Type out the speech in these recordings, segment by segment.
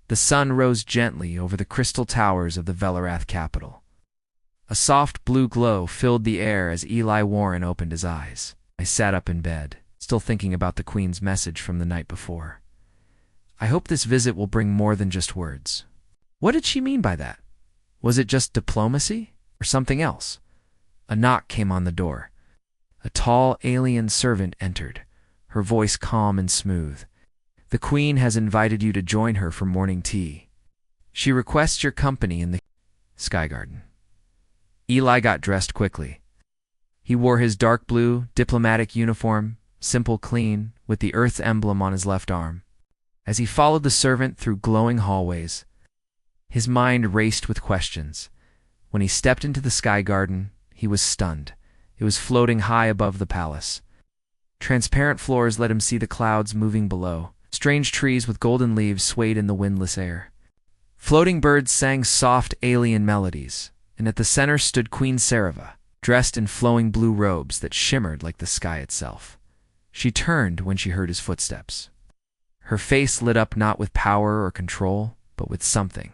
The sun rose gently over the crystal towers of the Velarath capital. A soft blue glow filled the air as Eli Warren opened his eyes. I sat up in bed, still thinking about the Queen's message from the night before. I hope this visit will bring more than just words. What did she mean by that? Was it just diplomacy or something else? A knock came on the door. A tall alien servant entered, her voice calm and smooth. The Queen has invited you to join her for morning tea. She requests your company in the Sky Garden. Eli got dressed quickly. He wore his dark blue diplomatic uniform, simple, clean, with the Earth's emblem on his left arm. As he followed the servant through glowing hallways, his mind raced with questions. When he stepped into the Sky Garden, he was stunned. It was floating high above the palace. Transparent floors let him see the clouds moving below. Strange trees with golden leaves swayed in the windless air. Floating birds sang soft alien melodies, and at the center stood Queen Sarava, dressed in flowing blue robes that shimmered like the sky itself. She turned when she heard his footsteps. Her face lit up not with power or control, but with something,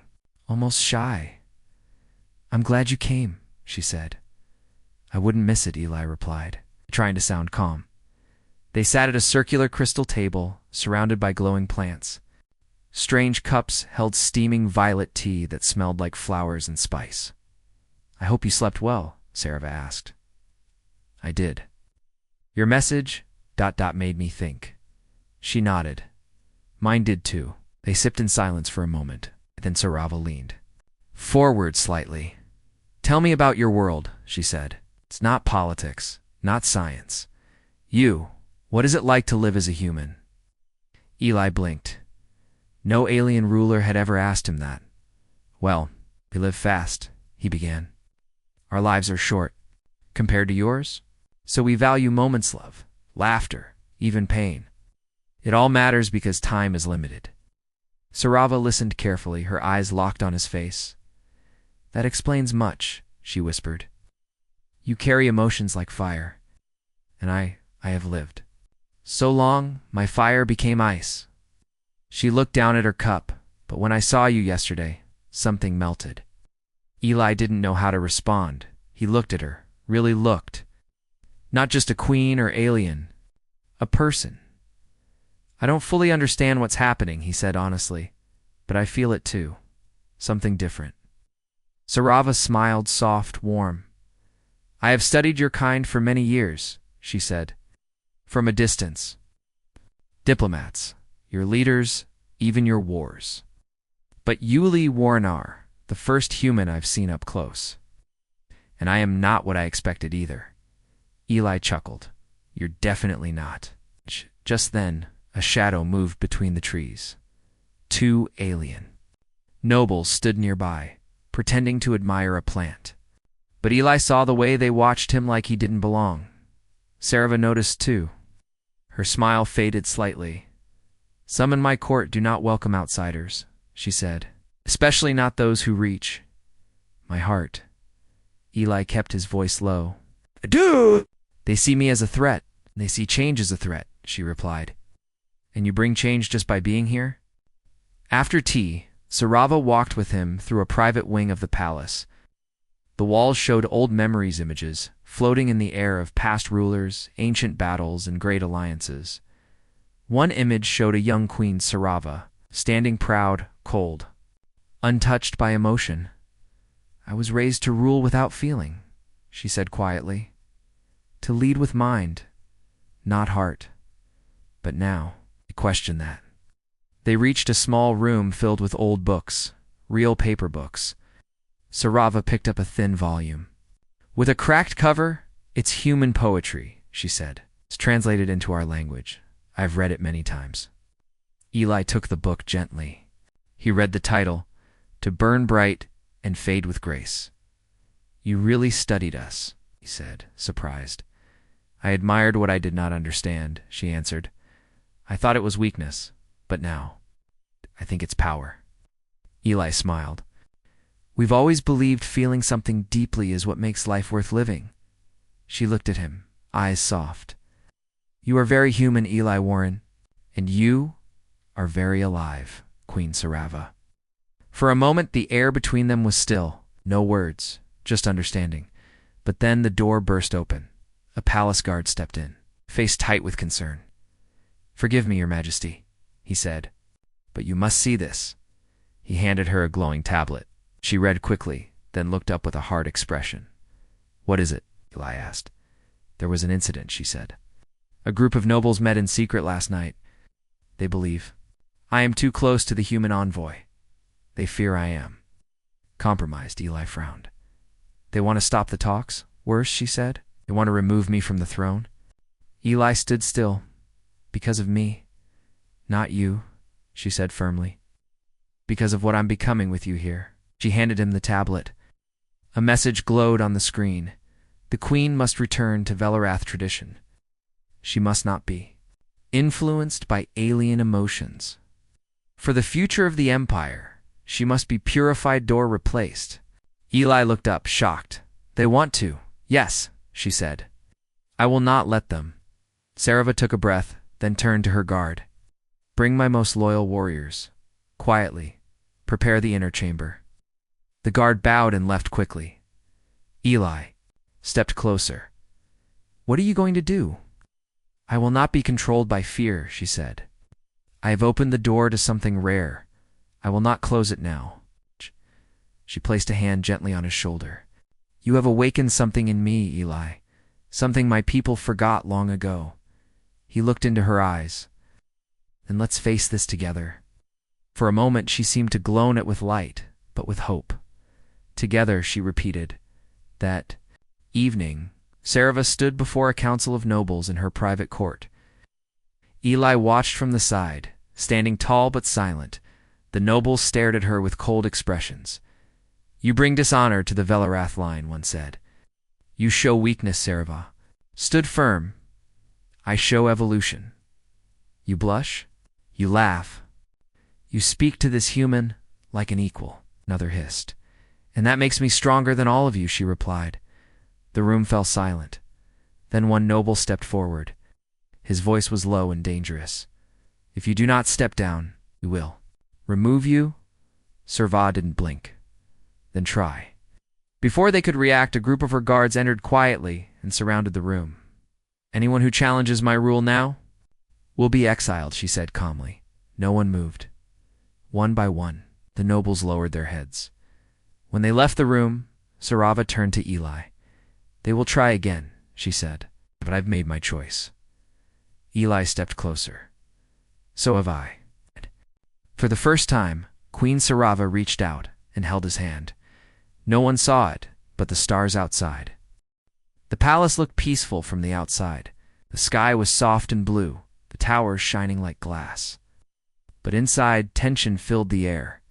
almost shy. "I'm glad you came," she said. "I wouldn't miss it," Eli replied, trying to sound calm. They sat at a circular crystal table, surrounded by glowing plants. Strange cups held steaming violet tea that smelled like flowers and spice. "I hope you slept well," Sarava asked. "I did. Your message ... made me think." She nodded. Mine did too. They sipped in silence for a moment. Then Sarava leaned forward slightly. "Tell me about your world," she said. "It's not politics, not science. What is it like to live as a human?" Eli blinked. No alien ruler had ever asked him that. "Well, we live fast," he began. "Our lives are short, compared to yours. So we value moments, love, laughter, even pain. It all matters because time is limited." Sarava listened carefully, her eyes locked on his face. "That explains much," she whispered. "You carry emotions like fire, and I have lived. So long, my fire became ice." She looked down at her cup, but when I saw you yesterday, something melted. Eli didn't know how to respond. He looked at her, really looked. Not just a queen or alien, a person. "I don't fully understand what's happening," he said honestly, "but I feel it too. Something different." Sarava smiled, soft, warm. "I have studied your kind for many years," she said. "From a distance. Diplomats, your leaders, even your wars. But Yuli Warnar, the first human I've seen up close. And I am not what I expected either." Eli chuckled. "You're definitely not." Just then, a shadow moved between the trees. 2 alien nobles stood nearby, pretending to admire a plant. But Eli saw the way they watched him like he didn't belong. Sarava noticed too. Her smile faded slightly. "Some in my court do not welcome outsiders," she said, "especially not those who reach my heart." Eli kept his voice low. "I do!" "They see me as a threat. They see change as a threat," she replied. "And you bring change just by being here?" After tea, Sarava walked with him through a private wing of the palace. The walls showed old memories images, floating in the air of past rulers, ancient battles, and great alliances. One image showed a young Queen Sarava, standing proud, cold, untouched by emotion. "I was raised to rule without feeling," she said quietly. "To lead with mind, not heart. But now, I question that." They reached a small room filled with old books, real paper books. Sarava picked up a thin volume. "With a cracked cover, it's human poetry," she said. "It's translated into our language. I've read it many times." Eli took the book gently. He read the title, "To Burn Bright and Fade with Grace." "You really studied us," he said, surprised. "I admired what I did not understand," she answered. "I thought it was weakness, but now, I think it's power." Eli smiled. "We've always believed feeling something deeply is what makes life worth living." She looked at him, eyes soft. "You are very human, Eli Warren, and you are very alive, Queen Sarava." For a moment, the air between them was still. No words, just understanding. But then the door burst open. A palace guard stepped in, face tight with concern. "Forgive me, Your Majesty," he said, "but you must see this." He handed her a glowing tablet. She read quickly, then looked up with a hard expression. "What is it?" Eli asked. "There was an incident," she said. "A group of nobles met in secret last night. They believe I am too close to the human envoy. They fear I am compromised." Eli frowned. "They want to stop the talks? Worse," she said. "They want to remove me from the throne?" Eli stood still. "Because of me. Not you," she said firmly. "Because of what I'm becoming with you here." She handed him the tablet. A message glowed on the screen. The queen must return to Velarath tradition. She must not be influenced by alien emotions. For the future of the empire, she must be purified, door replaced. Eli looked up, shocked. "They want to." "Yes," she said. "I will not let them." Sarava took a breath, then turned to her guard. "Bring my most loyal warriors. Quietly. Prepare the inner chamber." The guard bowed and left quickly. Eli stepped closer. "What are you going to do?" "I will not be controlled by fear," she said. "I have opened the door to something rare. I will not close it now." She placed a hand gently on his shoulder. "You have awakened something in me, Eli. Something my people forgot long ago." He looked into her eyes. "Then let's face this together." For a moment she seemed to glow it with light, but with hope. Together, she repeated. That evening, Sarava stood before a council of nobles in her private court. Eli watched from the side, standing tall but silent. The nobles stared at her with cold expressions. "You bring dishonor to the Velarath line," one said. "You show weakness," Sarava stood firm. "I show evolution." "You blush? You laugh? You speak to this human like an equal," another hissed. "And that makes me stronger than all of you," she replied. The room fell silent. Then one noble stepped forward. His voice was low and dangerous. "If you do not step down, we will remove you." Sarava didn't blink. "Then try." Before they could react, a group of her guards entered quietly and surrounded the room. "Anyone who challenges my rule now will be exiled," she said calmly. No one moved. One by one, the nobles lowered their heads. When they left the room, Sarava turned to Eli. "They will try again," she said, "but I've made my choice." Eli stepped closer. "So have I." For the first time, Queen Sarava reached out and held his hand. No one saw it but the stars outside. The palace looked peaceful from the outside. The sky was soft and blue, the towers shining like glass. But inside, tension filled the air.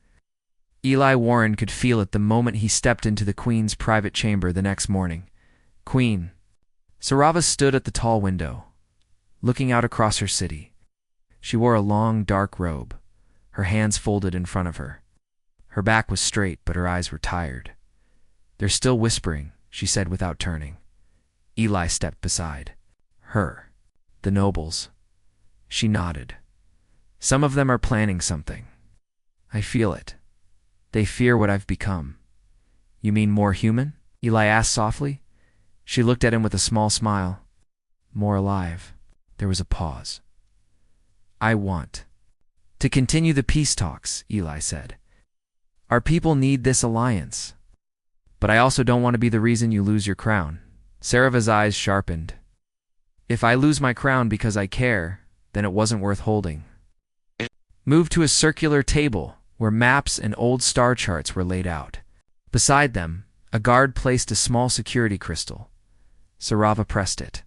Eli Warren could feel it the moment he stepped into the Queen's private chamber the next morning. "Queen." Sarava stood at the tall window, looking out across her city. She wore a long, dark robe, her hands folded in front of her. Her back was straight, but her eyes were tired. "They're still whispering," she said without turning. Eli stepped beside her. "The nobles." She nodded. "Some of them are planning something. I feel it. They fear what I've become." "You mean more human?" Eli asked softly. She looked at him with a small smile. "More alive." There was a pause. "I want to continue the peace talks," Eli said. "Our people need this alliance. But I also don't want to be the reason you lose your crown." Sarava's eyes sharpened. "If I lose my crown because I care, then it wasn't worth holding." Moved to a circular table where maps and old star charts were laid out. Beside them, a guard placed a small security crystal. Sarava pressed it.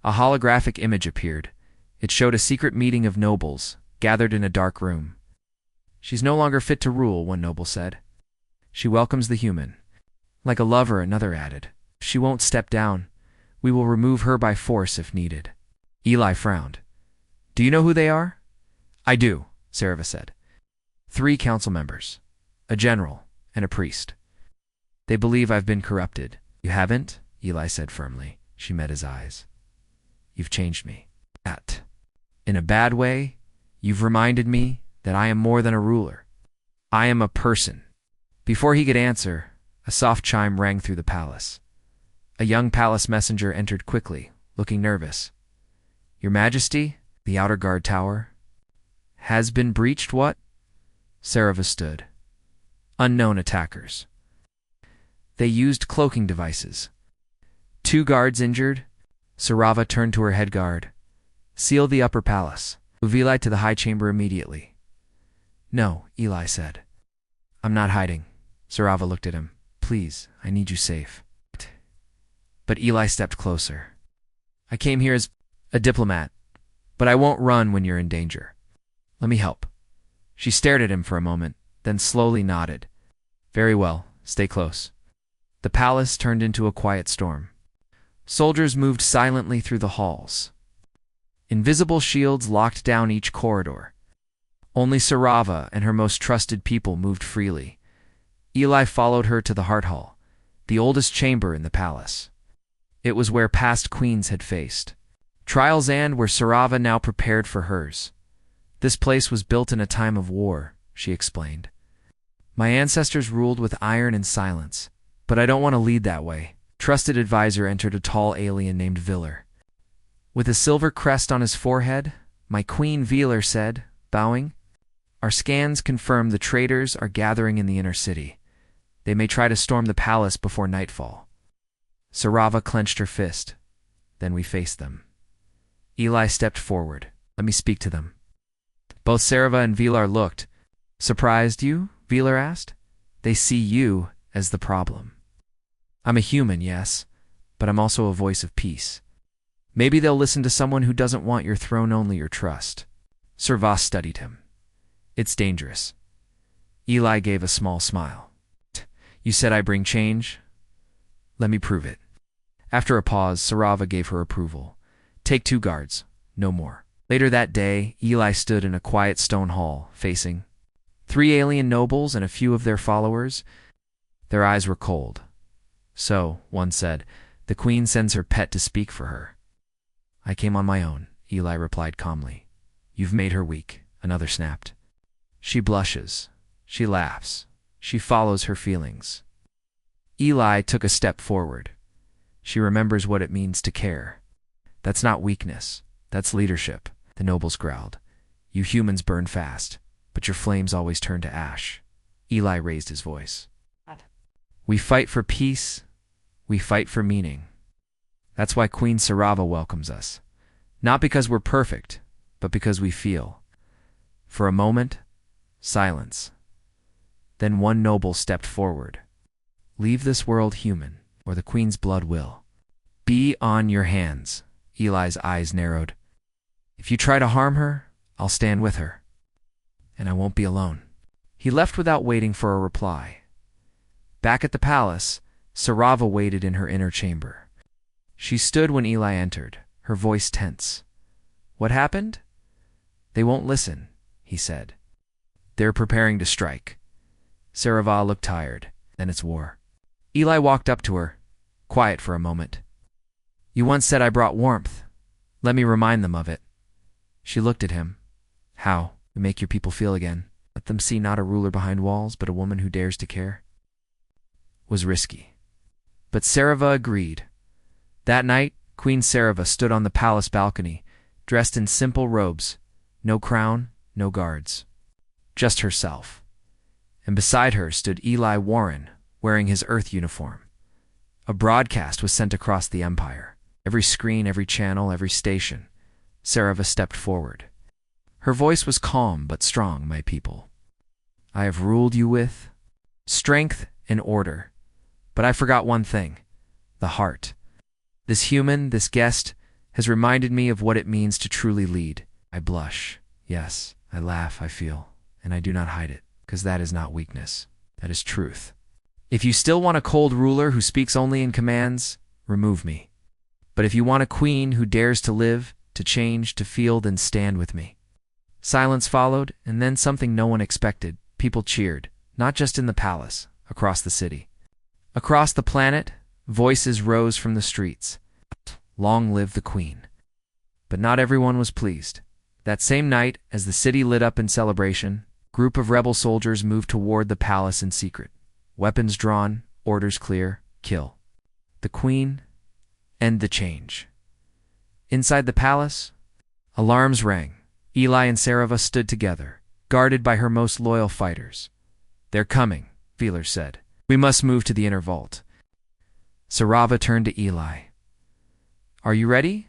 A holographic image appeared. It showed a secret meeting of nobles, gathered in a dark room. "She's no longer fit to rule," one noble said. "She welcomes the human. Like a lover," another added. "She won't step down. We will remove her by force if needed." Eli frowned. "Do you know who they are?" "I do," Sarava said. 3 council members, a general, and a priest. "They believe I've been corrupted." "You haven't," Eli said firmly. She met his eyes. "You've changed me. In a bad way, you've reminded me that I am more than a ruler. I am a person. Before he could answer, a soft chime rang through the palace. A young palace messenger entered quickly, looking nervous. Your Majesty, the outer guard tower has been breached. What? Sarava stood. Unknown attackers. They used cloaking devices. 2 guards injured. Sarava turned to her head guard. Seal the upper palace. Move Eli to the high chamber immediately. No, Eli said. I'm not hiding. Sarava looked at him. Please, I need you safe. But Eli stepped closer. I came here as a diplomat, but I won't run when you're in danger. Let me help. She stared at him for a moment, then slowly nodded. Very well, stay close. The palace turned into a quiet storm. Soldiers moved silently through the halls. Invisible shields locked down each corridor. Only Sarava and her most trusted people moved freely. Eli followed her to the Heart Hall, the oldest chamber in the palace. It was where past queens had faced. Trials and where Sarava now prepared for hers. This place was built in a time of war, she explained. My ancestors ruled with iron and silence, but I don't want to lead that way. Trusted advisor entered, a tall alien named Viller. With a silver crest on his forehead, my queen, Viller said, bowing. Our scans confirm the traitors are gathering in the inner city. They may try to storm the palace before nightfall. Sarava clenched her fist. Then we faced them. Eli stepped forward. Let me speak to them. Both Sarava and Viller looked. Surprised you? Viller asked. They see you as the problem. I'm a human, yes, but I'm also a voice of peace. Maybe they'll listen to someone who doesn't want your throne, only your trust. Sarva studied him. It's dangerous. Eli gave a small smile. You said I bring change? Let me prove it. After a pause, Sarava gave her approval. Take 2 guards, no more. Later that day, Eli stood in a quiet stone hall, facing 3 alien nobles and a few of their followers. Their eyes were cold. So, one said, the queen sends her pet to speak for her. I came on my own, Eli replied calmly. You've made her weak, another snapped. She blushes. She laughs. She follows her feelings. Eli took a step forward. She remembers what it means to care. That's not weakness. That's leadership, the nobles growled. You humans burn fast, but your flames always turn to ash. Eli raised his voice. We fight for peace. We fight for meaning. That's why Queen Sarava welcomes us. Not because we're perfect, but because we feel. For a moment, silence. Then one noble stepped forward. Leave this world human, or the Queen's blood will. Be on your hands. Eli's eyes narrowed. If you try to harm her, I'll stand with her. And I won't be alone. He left without waiting for a reply. Back at the palace, Sarava waited in her inner chamber. She stood when Eli entered, her voice tense. What happened? They won't listen, he said. They're preparing to strike. Sarava looked tired. Then it's war. Eli walked up to her, quiet for a moment. You once said I brought warmth. Let me remind them of it. She looked at him. How? You make your people feel again. Let them see not a ruler behind walls, but a woman who dares to care. Was risky. But Sarava agreed. That night, Queen Sarava stood on the palace balcony, dressed in simple robes, no crown, no guards. Just herself. And beside her stood Eli Warren, wearing his Earth uniform. A broadcast was sent across the empire. Every screen, every channel, every station. Sarava stepped forward. Her voice was calm but strong, my people. I have ruled you with strength and order. But I forgot one thing, the heart. This human, this guest, has reminded me of what it means to truly lead. I blush. Yes, I laugh, I feel, and I do not hide it, because that is not weakness. That is truth. If you still want a cold ruler who speaks only in commands, remove me. But if you want a queen who dares to live, to change, to feel, then stand with me. Silence followed, and then something no one expected. People cheered, not just in the palace, across the city. Across the planet, voices rose from the streets. Long live the queen. But not everyone was pleased. That same night, as the city lit up in celebration, Group of rebel soldiers moved toward the palace in secret. Weapons drawn, orders clear, kill. The queen, end the change. Inside the palace, alarms rang. Eli and Sarava stood together, guarded by her most loyal fighters. They're coming, Veeler said. We must move to the inner vault. Sarava turned to Eli. Are you ready?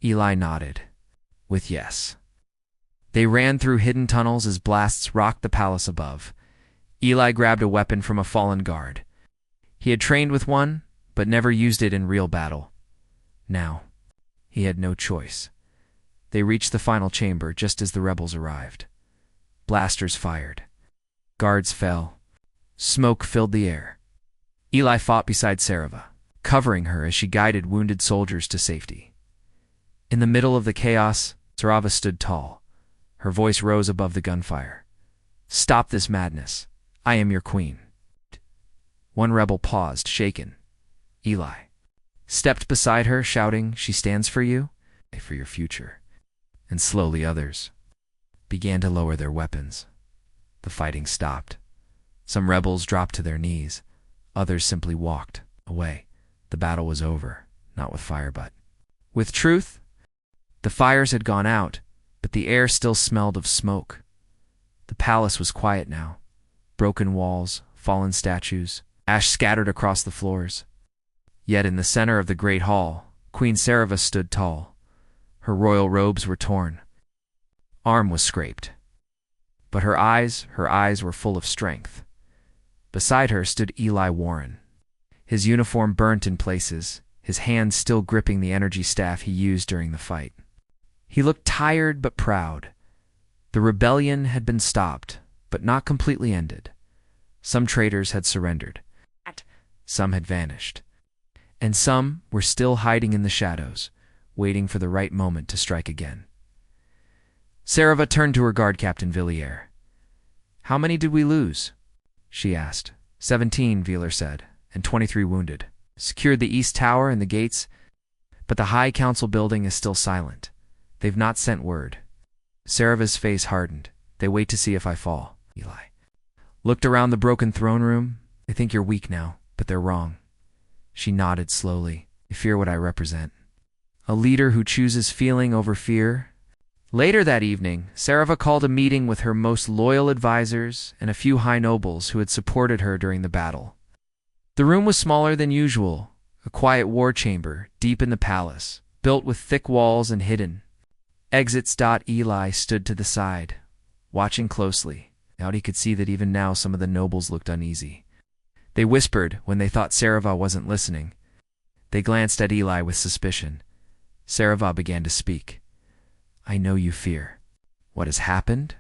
Eli nodded, with yes. They ran through hidden tunnels as blasts rocked the palace above. Eli grabbed a weapon from a fallen guard. He had trained with one, but never used it in real battle. Now, he had no choice. They reached the final chamber just as the rebels arrived. Blasters fired. Guards fell. Smoke filled the air. Eli fought beside Sarava, covering her as she guided wounded soldiers to safety. In the middle of the chaos, Sarava stood tall. Her voice rose above the gunfire. Stop this madness. I am your queen. One rebel paused, shaken. Eli stepped beside her, shouting, She stands for you, for your future. And slowly others began to lower their weapons. The fighting stopped. Some rebels dropped to their knees. Others simply walked away. The battle was over, not with fire but with truth. The fires had gone out, but the air still smelled of smoke. The palace was quiet now. Broken walls, fallen statues, ash scattered across the floors. Yet in the center of the great hall, Queen Sarava stood tall. Her royal robes were torn. Arm was scraped. But her eyes were full of strength. Beside her stood Eli Warren. His uniform burnt in places, his hands still gripping the energy staff he used during the fight. He looked tired but proud. The rebellion had been stopped, but not completely ended. Some traitors had surrendered. Some had vanished. And some were still hiding in the shadows, waiting for the right moment to strike again. Sarava turned to her guard captain Villiers. How many did we lose? She asked. 17, Veeler said, and 23 wounded. Secured the east tower and the gates, but the High Council building is still silent. They've not sent word. Sarava's face hardened. They wait to see if I fall. Eli looked around the broken throne room. They think you're weak now, but they're wrong. She nodded slowly. You fear what I represent. A leader who chooses feeling over fear. Later that evening, Sarava called a meeting with her most loyal advisors and a few high nobles who had supported her during the battle. The room was smaller than usual, a quiet war chamber deep in the palace, built with thick walls and hidden. Exits. Eli stood to the side, watching closely. Out he could see that even now some of the nobles looked uneasy. They whispered when they thought Sarava wasn't listening. They glanced at Eli with suspicion. Sarava began to speak. I know you fear. What has happened?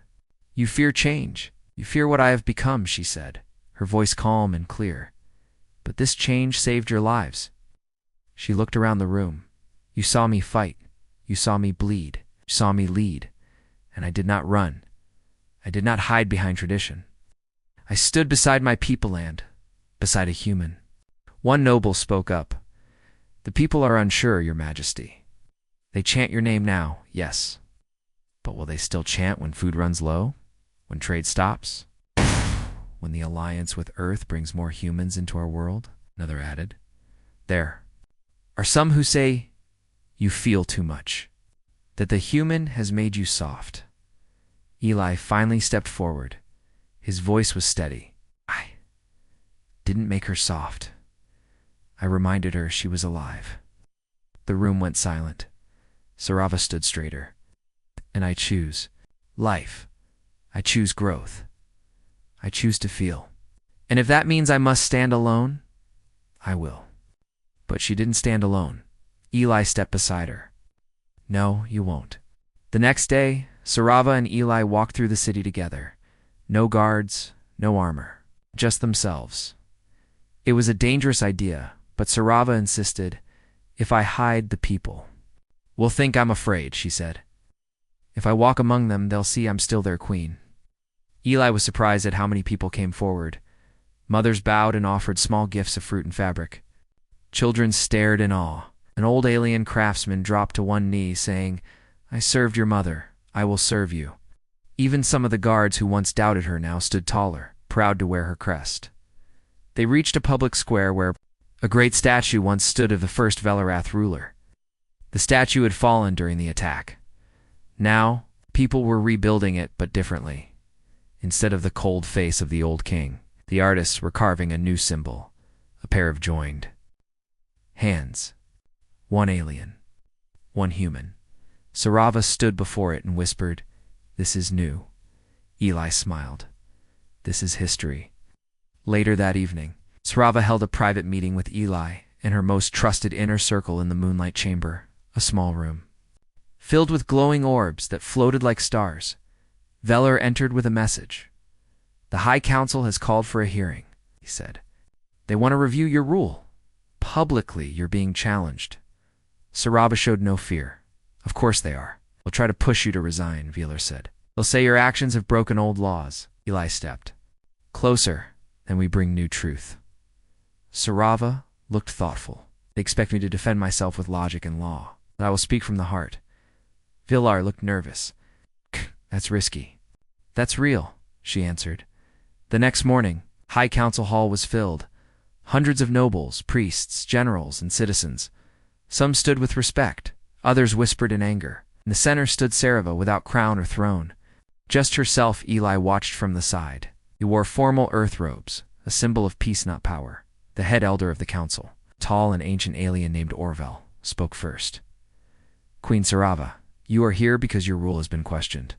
You fear change. You fear what I have become, she said, her voice calm and clear. But this change saved your lives. She looked around the room. You saw me fight. You saw me bleed. You saw me lead. And I did not run. I did not hide behind tradition. I stood beside my people and beside a human. One noble spoke up. The people are unsure, Your Majesty. They chant your name now, yes. But will they still chant when food runs low? When trade stops? When the alliance with Earth brings more humans into our world? Another added. There are some who say you feel too much, that the human has made you soft. Eli finally stepped forward. His voice was steady. I didn't make her soft. I reminded her she was alive. The room went silent. Sarava stood straighter. And I choose life. I choose growth. I choose to feel. And if that means I must stand alone, I will. But she didn't stand alone. Eli stepped beside her. No, you won't. The next day, Sarava and Eli walked through the city together. No guards, no armor, just themselves. It was a dangerous idea, but Sarava insisted, if I hide the people, will think I'm afraid, she said. If I walk among them, they'll see I'm still their queen. Eli was surprised at how many people came forward. Mothers bowed and offered small gifts of fruit and fabric. Children stared in awe. An old alien craftsman dropped to one knee, saying, I served your mother. I will serve you. Even some of the guards who once doubted her now stood taller, proud to wear her crest. They reached a public square where a great statue once stood of the first Velarath ruler. The statue had fallen during the attack. Now, people were rebuilding it, but differently. Instead of the cold face of the old king, the artists were carving a new symbol, a pair of joined hands. One alien, one human. Sarava stood before it and whispered, "This is new." Eli smiled. "This is history." Later that evening, Sarava held a private meeting with Eli and her most trusted inner circle in the moonlight chamber, a small room. Filled with glowing orbs that floated like stars, Velar entered with a message. "The High Council has called for a hearing," he said. "They want to review your rule. Publicly, you're being challenged." Sarava showed no fear. "Of course they are. They'll try to push you to resign," Velar said. "They'll say your actions have broken old laws." Eli stepped closer, and we bring new truth. Sarava looked thoughtful. "They expect me to defend myself with logic and law, but I will speak from the heart." Velar looked nervous. "That's risky." "That's real," she answered. The next morning, High Council Hall was filled. Hundreds of nobles, priests, generals, and citizens. Some stood with respect, others whispered in anger. In the center stood Sarava without crown or throne. Just herself, Eli watched from the side. He wore formal earth robes, a symbol of peace, not power. The head elder of the council, a tall and ancient alien named Orvel, spoke first. "Queen Sarava, you are here because your rule has been questioned."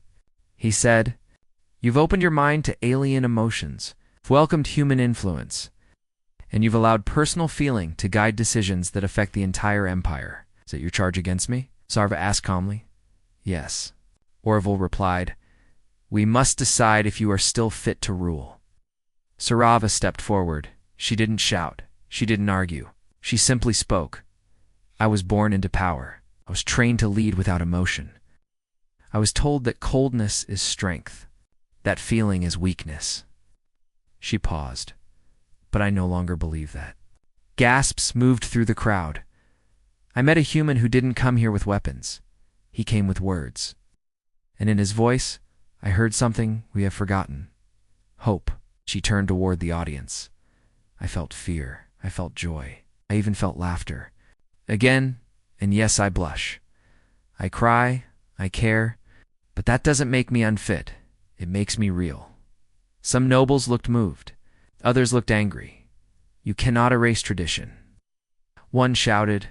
He said, "You've opened your mind to alien emotions, welcomed human influence, and you've allowed personal feeling to guide decisions that affect the entire empire. Is that your charge against me?" Sarva asked calmly. "Yes." Orvel replied, "We must decide if you are still fit to rule." Sarava stepped forward. She didn't shout. She didn't argue. She simply spoke. "I was born into power. I was trained to lead without emotion. I was told that coldness is strength, that feeling is weakness." She paused. "But I no longer believe that." Gasps moved through the crowd. "I met a human who didn't come here with weapons. He came with words. And in his voice, I heard something we have forgotten. Hope." She turned toward the audience. "I felt fear. I felt joy. I even felt laughter. Again, and yes, I blush. I cry. I care. But that doesn't make me unfit. It makes me real." Some nobles looked moved. Others looked angry. "You cannot erase tradition." One shouted,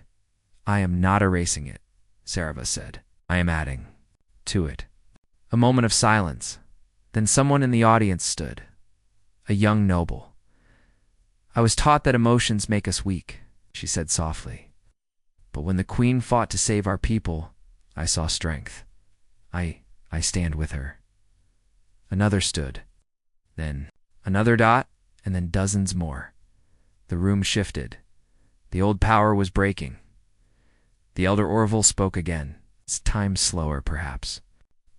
"I am not erasing it," Sarava said. "I am adding to it." A moment of silence. Then someone in the audience stood. A young noble. "I was taught that emotions make us weak," she said softly. "But when the queen fought to save our people, I saw strength. I stand with her." Another stood. Then another dot, and then dozens more. The room shifted. The old power was breaking. The elder Orvel spoke again. "It's time slower, perhaps.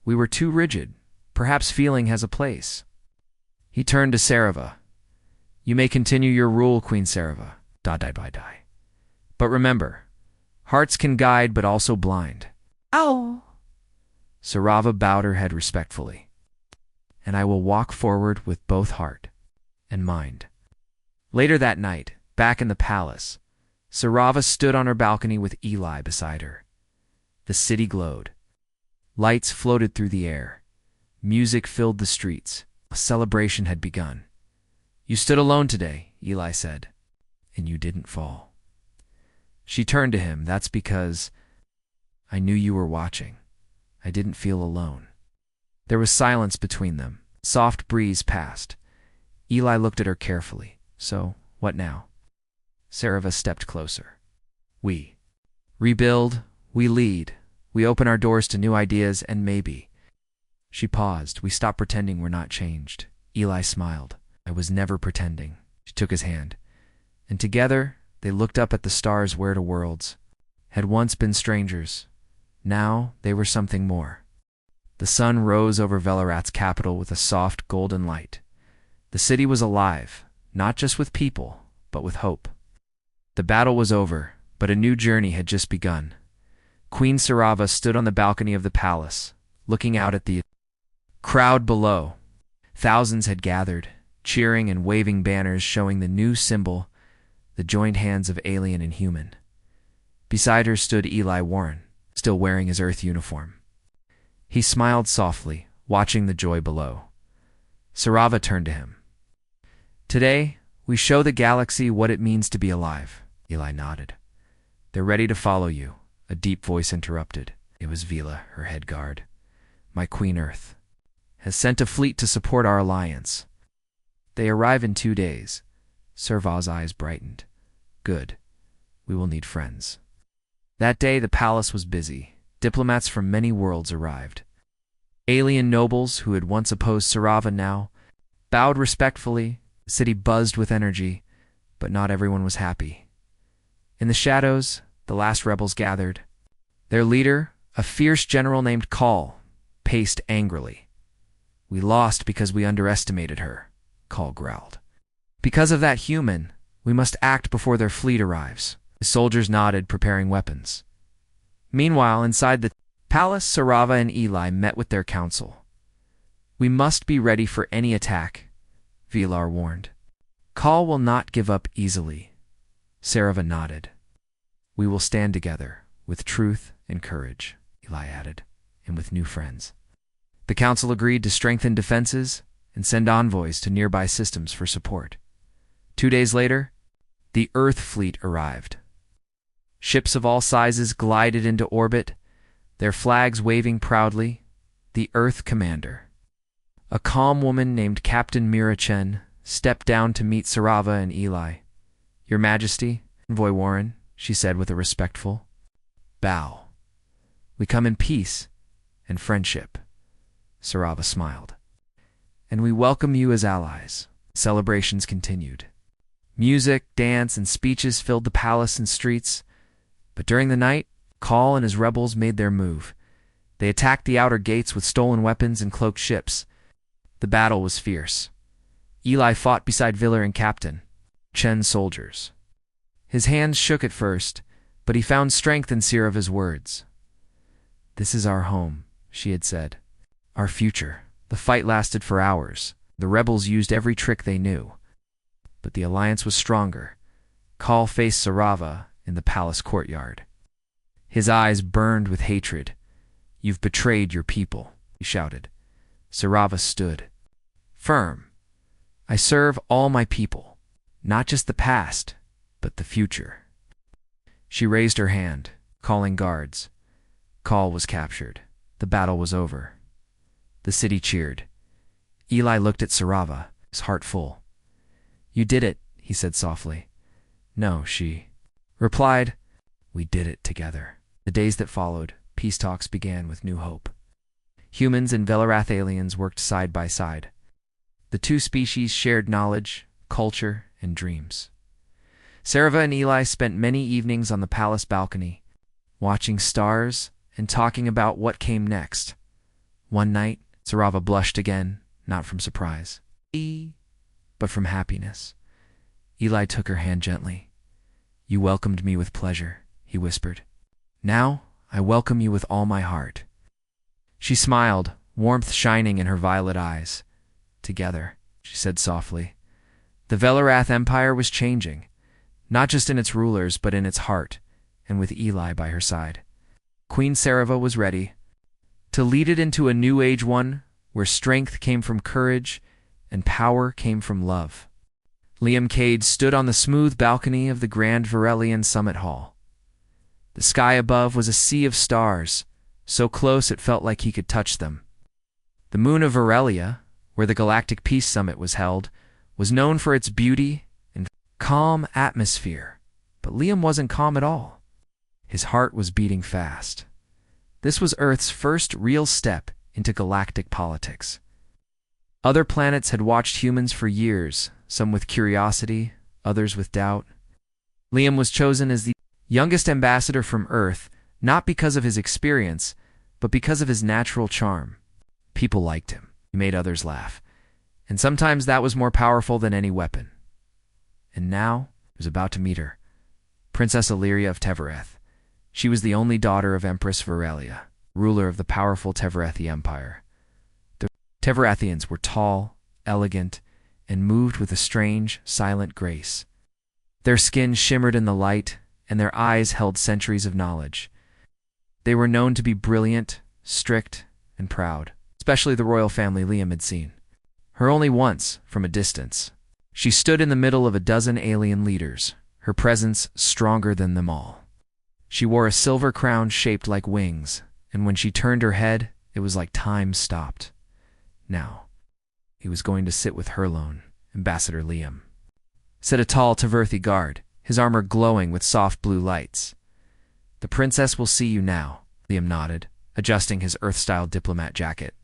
We were too rigid. Perhaps feeling has a place." He turned to Sarava. "You may continue your rule, Queen Sarava. Die. But remember, hearts can guide but also blind." "Oh." Sarava bowed her head respectfully. "And I will walk forward with both heart and mind." Later that night, back in the palace, Sarava stood on her balcony with Eli beside her. The city glowed. Lights floated through the air. Music filled the streets. A celebration had begun. "You stood alone today," Eli said, "and you didn't fall." She turned to him. "That's because I knew you were watching. I didn't feel alone." There was silence between them. Soft breeze passed. Eli looked at her carefully. "So, what now?" Sarava stepped closer. "We rebuild, we lead, we open our doors to new ideas, and maybe." She paused. "We stop pretending we're not changed." Eli smiled. "I was never pretending." She took his hand. And together, they looked up at the stars where to worlds. Had once been strangers. Now, they were something more. The sun rose over Velarath's capital with a soft golden light. The city was alive, not just with people, but with hope. The battle was over, but a new journey had just begun. Queen Sarava stood on the balcony of the palace, looking out at the Crowd below. Thousands had gathered, cheering and waving banners showing the new symbol, the joined hands of alien and human. Beside her stood Eli Warren, still wearing his Earth uniform. He smiled softly, watching the joy below. Sarava turned to him. "Today, we show the galaxy what it means to be alive." Eli nodded. "They're ready to follow you," a deep voice interrupted. It was Vila, her head guard. "My Queen Earth has sent a fleet to support our alliance. They arrive in 2 days." Serval's eyes brightened. "Good. We will need friends." That day the palace was busy. Diplomats from many worlds arrived. Alien nobles who had once opposed Sarava now bowed respectfully. The city buzzed with energy, but not everyone was happy. In the shadows, the last rebels gathered. Their leader, a fierce general named Call, paced angrily. "We lost because we underestimated her," Call growled. "Because of that human, we must act before their fleet arrives." The soldiers nodded, preparing weapons. Meanwhile, inside the palace, Sarava and Eli met with their council. "We must be ready for any attack," Vilar warned. "Call will not give up easily." Sarava nodded. "We will stand together, with truth and courage," Eli added, "and with new friends." The council agreed to strengthen defenses and send envoys to nearby systems for support. 2 days later, the Earth fleet arrived. Ships of all sizes glided into orbit, their flags waving proudly. The Earth commander, a calm woman named Captain Mira Chen, stepped down to meet Sarava and Eli. "Your Majesty, Envoy Warren," she said with a respectful bow. "We come in peace and friendship." Sarava smiled. "And we welcome you as allies." Celebrations continued. Music, dance, and speeches filled the palace and streets. But during the night, Call and his rebels made their move. They attacked the outer gates with stolen weapons and cloaked ships. The battle was fierce. Eli fought beside Viller and Captain Chen's soldiers. His hands shook at first, but he found strength in Sarava's words. "This is our home," she had said. "Our future." The fight lasted for hours. The rebels used every trick they knew. But the alliance was stronger. Call faced Sarava in the palace courtyard. His eyes burned with hatred. "You've betrayed your people," he shouted. Sarava stood firm. "I serve all my people, not just the past, but the future." She raised her hand, calling guards. Call was captured. The battle was over. The city cheered. Eli looked at Sarava, his heart full. "You did it," he said softly. "No," she replied. "We did it together." The days that followed, peace talks began with new hope. Humans and Velarath aliens worked side by side. The two species shared knowledge, culture, and dreams. Sarava and Eli spent many evenings on the palace balcony, watching stars and talking about what came next. One night, Sarava blushed again, not from surprise, but from happiness. Eli took her hand gently. "You welcomed me with pleasure," he whispered. "Now I welcome you with all my heart." She smiled, warmth shining in her violet eyes. "Together," she said softly. The Velarath Empire was changing, not just in its rulers, but in its heart, and with Eli by her side. Queen Sarava was ready to lead it into a new age, one where strength came from courage and power came from love. Liam Cade stood on the smooth balcony of the Grand Varelian Summit Hall. The sky above was a sea of stars, so close it felt like he could touch them. The moon of Varelia, where the Galactic Peace Summit was held, was known for its beauty and calm atmosphere, but Liam wasn't calm at all. His heart was beating fast. This was Earth's first real step into galactic politics. Other planets had watched humans for years, some with curiosity, others with doubt. Liam was chosen as the youngest ambassador from Earth, not because of his experience, but because of his natural charm. People liked him. He made others laugh. And sometimes that was more powerful than any weapon. And now he was about to meet her, Princess Illyria of Tevereth. She was the only daughter of Empress Varelia, ruler of the powerful Teverethi Empire. The Tevarathians were tall, elegant, and moved with a strange, silent grace. Their skin shimmered in the light, and their eyes held centuries of knowledge. They were known to be brilliant, strict, and proud, especially the royal family Liam had seen her only once, from a distance. She stood in the middle of a dozen alien leaders, her presence stronger than them all. She wore a silver crown shaped like wings, and when she turned her head, it was like time stopped. Now, he was going to sit with her alone, Ambassador Liam, said a tall Teverthi guard, his armor glowing with soft blue lights. The princess will see you now, Liam nodded, adjusting his Earth-style diplomat jacket.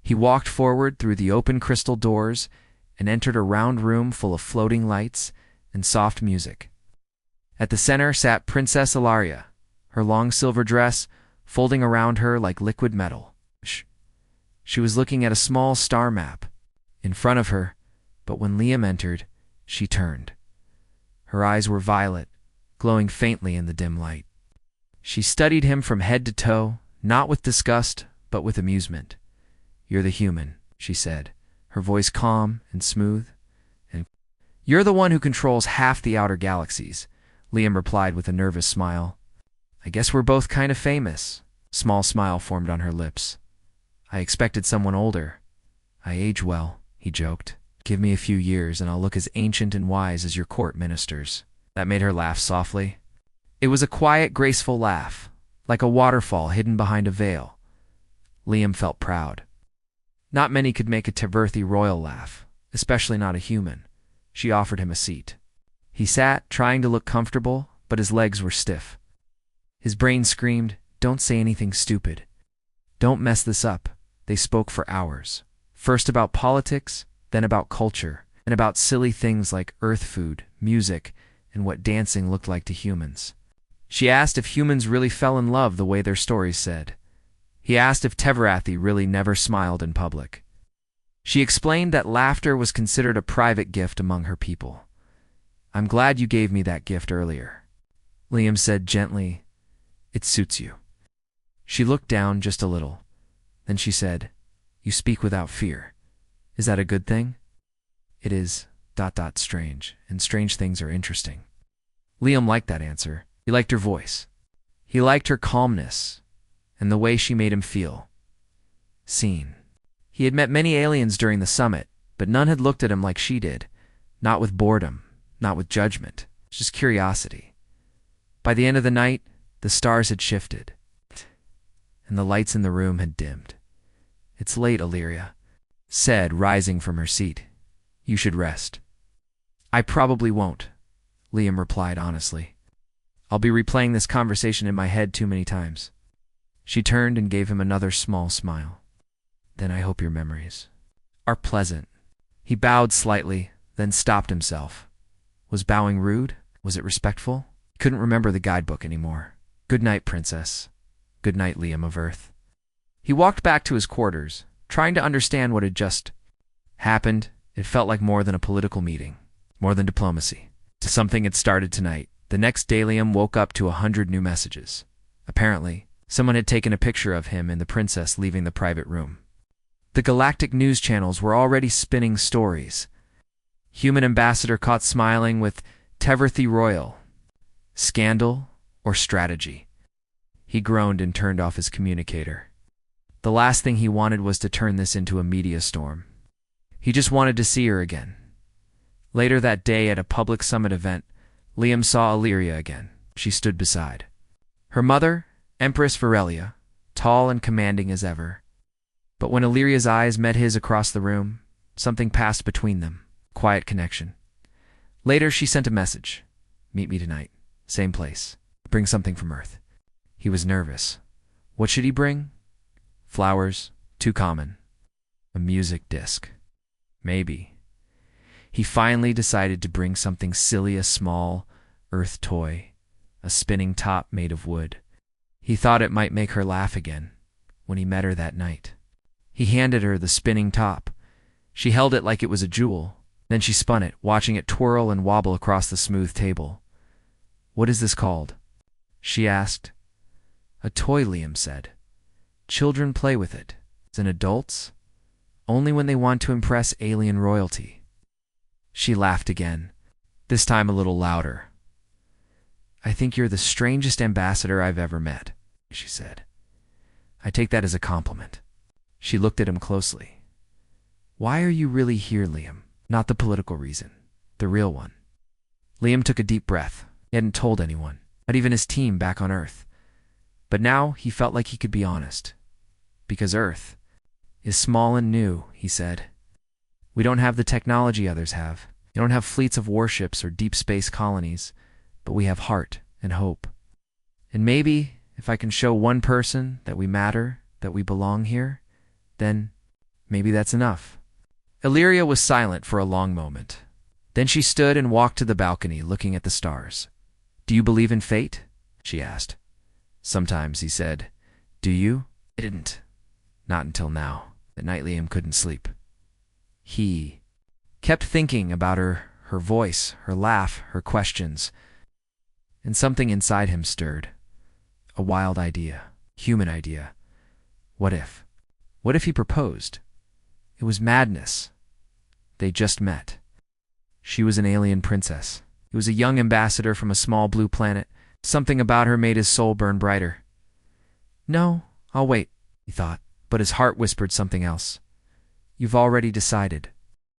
He walked forward through the open crystal doors and entered a round room full of floating lights and soft music. At the center sat Princess Ilaria, her long silver dress folding around her like liquid metal. She was looking at a small star map in front of her, but when Liam entered, she turned. Her eyes were violet, glowing faintly in the dim light. She studied him from head to toe, not with disgust, but with amusement. "You're the human," she said, her voice calm and smooth. "And you're the one who controls half the outer galaxies," Liam replied with a nervous smile. "I guess we're both kind of famous." A small smile formed on her lips. "I expected someone older." "I age well," he joked. "Give me a few years and I'll look as ancient and wise as your court ministers." That made her laugh softly. It was a quiet, graceful laugh, like a waterfall hidden behind a veil. Liam felt proud. Not many could make a Teverthi royal laugh, especially not a human. She offered him a seat. He sat, trying to look comfortable, but his legs were stiff. His brain screamed, "Don't say anything stupid. Don't mess this up." They spoke for hours. First about politics, then about culture, and about silly things like Earth food, music, and what dancing looked like to humans. She asked if humans really fell in love the way their stories said. He asked if Tevarathi really never smiled in public. She explained that laughter was considered a private gift among her people. "I'm glad you gave me that gift earlier," Liam said gently. "It suits you." She looked down just a little. Then she said, "You speak without fear. Is that a good thing?" "It is, strange, and strange things are interesting." Liam liked that answer. He liked her voice. He liked her calmness, and the way she made him feel seen. He had met many aliens during the summit, but none had looked at him like she did, not with boredom, not with judgment, just curiosity. By the end of the night, the stars had shifted, and the lights in the room had dimmed. "It's late, Illyria," said, rising from her seat. "You should rest." "I probably won't," Liam replied honestly. "I'll be replaying this conversation in my head too many times." She turned and gave him another small smile. "Then I hope your memories are pleasant." He bowed slightly, then stopped himself. Was bowing rude? Was it respectful? He couldn't remember the guidebook anymore. "Good night, Princess." "Good night, Liam of Earth." He walked back to his quarters, trying to understand what had just happened. It felt like more than a political meeting, more than diplomacy. Something had started tonight. The next day Liam woke up to 100 new messages. Apparently, someone had taken a picture of him and the princess leaving the private room. The galactic news channels were already spinning stories. Human ambassador caught smiling with Teverthi Royal. Scandal or strategy? He groaned and turned off his communicator. The last thing he wanted was to turn this into a media storm. He just wanted to see her again. Later that day at a public summit event, Liam saw Illyria again. She stood beside her mother, Empress Virelia, tall and commanding as ever. But when Illyria's eyes met his across the room, something passed between them. Quiet connection. Later she sent a message. "Meet me tonight. Same place. Bring something from Earth." He was nervous. What should he bring? Flowers? Too common. A music disc? Maybe. He finally decided to bring something silly, a small Earth toy, a spinning top made of wood. He thought it might make her laugh again when he met her that night. He handed her the spinning top. She held it like it was a jewel. Then she spun it, watching it twirl and wobble across the smooth table. "What is this called?" she asked. "A toy," Liam said. "Children play with it. It's an adults?" only when they want to impress alien royalty. She laughed again, this time a little louder. I think you're the strangest ambassador I've ever met, she said. I take that as a compliment. She looked at him closely. Why are you really here, Liam? Not the political reason, the real one. Liam took a deep breath. He hadn't told anyone, not even his team back on Earth. But now he felt like he could be honest. Because Earth is small and new, he said. We don't have the technology others have. We don't have fleets of warships or deep space colonies, but we have heart and hope. And maybe, if I can show one person that we matter, that we belong here, then maybe that's enough. Illyria was silent for a long moment. Then she stood and walked to the balcony, looking at the stars. Do you believe in fate? She asked. Sometimes, he said. Do you? I didn't. Not until now. At night Liam couldn't sleep. He kept thinking about her voice, her laugh, her questions. And something inside him stirred. A wild idea. Human idea. What if? What if he proposed? It was madness. They just met. She was an alien princess. He was a young ambassador from a small blue planet. Something about her made his soul burn brighter. No, I'll wait, he thought, but his heart whispered something else. You've already decided.